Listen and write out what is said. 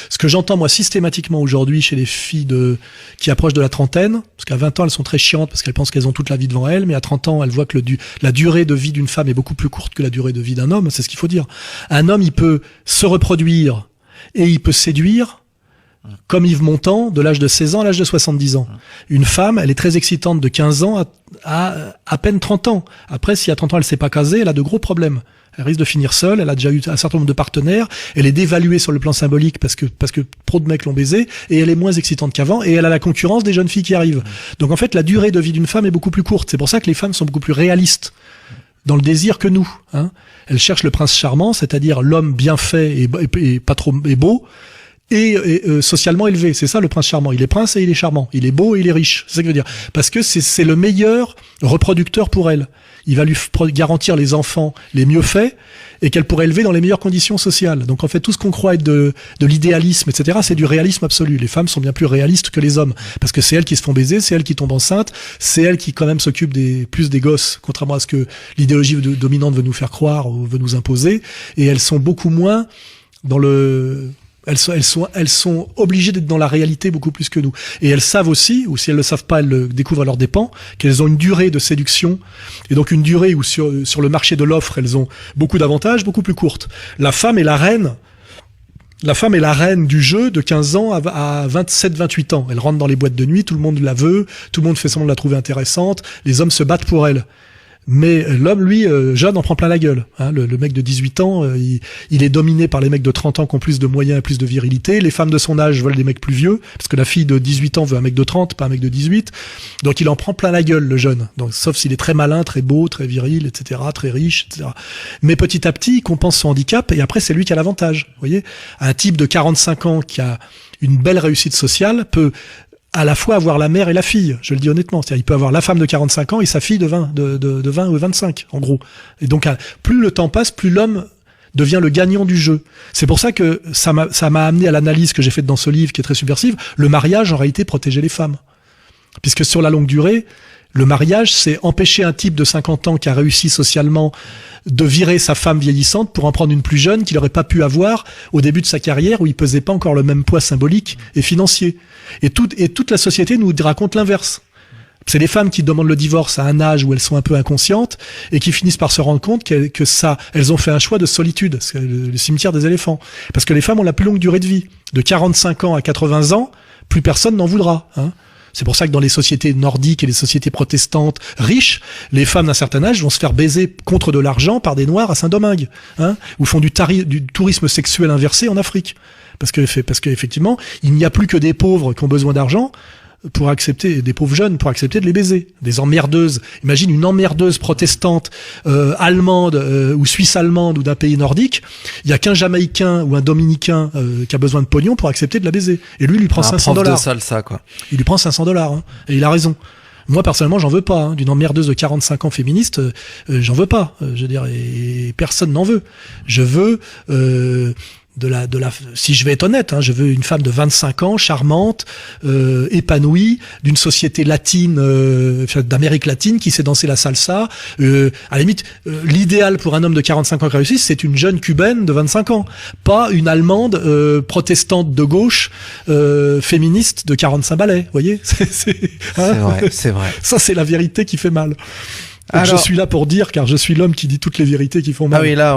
Ce que j'entends moi systématiquement aujourd'hui chez les filles qui approchent de la trentaine, parce qu'à 20 ans elles sont très chiantes parce qu'elles pensent qu'elles ont toute la vie devant elles, mais à 30 ans elles voient que la durée de vie d'une femme est beaucoup plus courte que la durée de vie d'un homme, c'est ce qu'il faut dire. Un homme, il peut se reproduire et il peut séduire comme Yves Montand, de l'âge de 16 ans à l'âge de 70 ans. Une femme, elle est très excitante de 15 ans à peine 30 ans. Après, si à 30 ans elle s'est pas casée, elle a de gros problèmes. Elle risque de finir seule, elle a déjà eu un certain nombre de partenaires, elle est dévaluée sur le plan symbolique parce que trop de mecs l'ont baisée, et elle est moins excitante qu'avant, et elle a la concurrence des jeunes filles qui arrivent. Donc en fait, la durée de vie d'une femme est beaucoup plus courte. C'est pour ça que les femmes sont beaucoup plus réalistes dans le désir que nous. Elles cherchent le prince charmant, c'est-à-dire l'homme bien fait et pas trop et beau, et socialement élevé. C'est ça le prince charmant. Il est prince et il est charmant. Il est beau et il est riche. C'est ça que je veux dire. Parce que c'est le meilleur reproducteur pour elle. Il va lui garantir les enfants les mieux faits et qu'elle pourrait élever dans les meilleures conditions sociales. Donc en fait, tout ce qu'on croit être de l'idéalisme, etc., c'est du réalisme absolu. Les femmes sont bien plus réalistes que les hommes. Parce que c'est elles qui se font baiser, c'est elles qui tombent enceintes, c'est elles qui quand même s'occupent plus des gosses, contrairement à ce que l'idéologie dominante veut nous faire croire ou veut nous imposer. Et elles sont beaucoup moins dans elles sont obligées d'être dans la réalité beaucoup plus que nous. Et elles savent aussi, ou si elles le savent pas, elles le découvrent à leurs dépens, qu'elles ont une durée de séduction, et donc une durée où sur le marché de l'offre, elles ont beaucoup d'avantages, beaucoup plus courte. La femme est la reine du jeu de 15 ans à 27, 28 ans. Elle rentre dans les boîtes de nuit, tout le monde la veut, tout le monde fait semblant de la trouver intéressante, les hommes se battent pour elle. Mais l'homme, lui, jeune, en prend plein la gueule. Le mec de 18 ans, il est dominé par les mecs de 30 ans qui ont plus de moyens et plus de virilité. Les femmes de son âge veulent des mecs plus vieux, parce que la fille de 18 ans veut un mec de 30, pas un mec de 18. Donc il en prend plein la gueule, le jeune. Donc, sauf s'il est très malin, très beau, très viril, etc., très riche, etc. Mais petit à petit, il compense son handicap, et après, c'est lui qui a l'avantage. Vous voyez, un type de 45 ans qui a une belle réussite sociale peut à la fois avoir la mère et la fille, je le dis honnêtement. C'est-à-dire, il peut avoir la femme de 45 ans et sa fille de 20 ou 25, en gros. Et donc, plus le temps passe, plus l'homme devient le gagnant du jeu. C'est pour ça que ça m'a amené à l'analyse que j'ai faite dans ce livre, qui est très subversive. Le mariage, en réalité, protégeait les femmes. Puisque sur la longue durée, le mariage, c'est empêcher un type de 50 ans qui a réussi socialement de virer sa femme vieillissante pour en prendre une plus jeune qu'il n'aurait pas pu avoir au début de sa carrière où il pesait pas encore le même poids symbolique et financier. Et toute la société nous raconte l'inverse. C'est les femmes qui demandent le divorce à un âge où elles sont un peu inconscientes et qui finissent par se rendre compte elles ont fait un choix de solitude, c'est le cimetière des éléphants. Parce que les femmes ont la plus longue durée de vie. De 45 ans à 80 ans, plus personne n'en voudra. C'est pour ça que dans les sociétés nordiques et les sociétés protestantes riches, les femmes d'un certain âge vont se faire baiser contre de l'argent par des noirs à Saint-Domingue, ou font du tourisme sexuel inversé en Afrique. Parce que effectivement, il n'y a plus que des pauvres qui ont besoin d'argent pour accepter, des pauvres jeunes pour accepter de les baiser. Des emmerdeuses. Imagine une emmerdeuse protestante allemande ou suisse-allemande ou d'un pays nordique. Il y a qu'un Jamaïcain ou un Dominicain qui a besoin de pognon pour accepter de la baiser. Et lui prend $500. Prof de salsa, quoi. Il lui prend $500, et il a raison. Moi, personnellement, j'en veux pas. D'une emmerdeuse de 45 ans féministe, j'en veux pas. Je veux dire, et personne n'en veut. Je veux si je vais être honnête, je veux une femme de 25 ans, charmante, épanouie, d'une société latine, d'Amérique latine, qui sait danser la salsa. À la limite, l'idéal pour un homme de 45 ans qui réussit, c'est une jeune cubaine de 25 ans, pas une allemande protestante de gauche, féministe de 45 balais. Vous voyez, c'est vrai. Ça, c'est la vérité qui fait mal. Donc, je suis là pour dire, car je suis l'homme qui dit toutes les vérités qui font mal. Ah oui, là,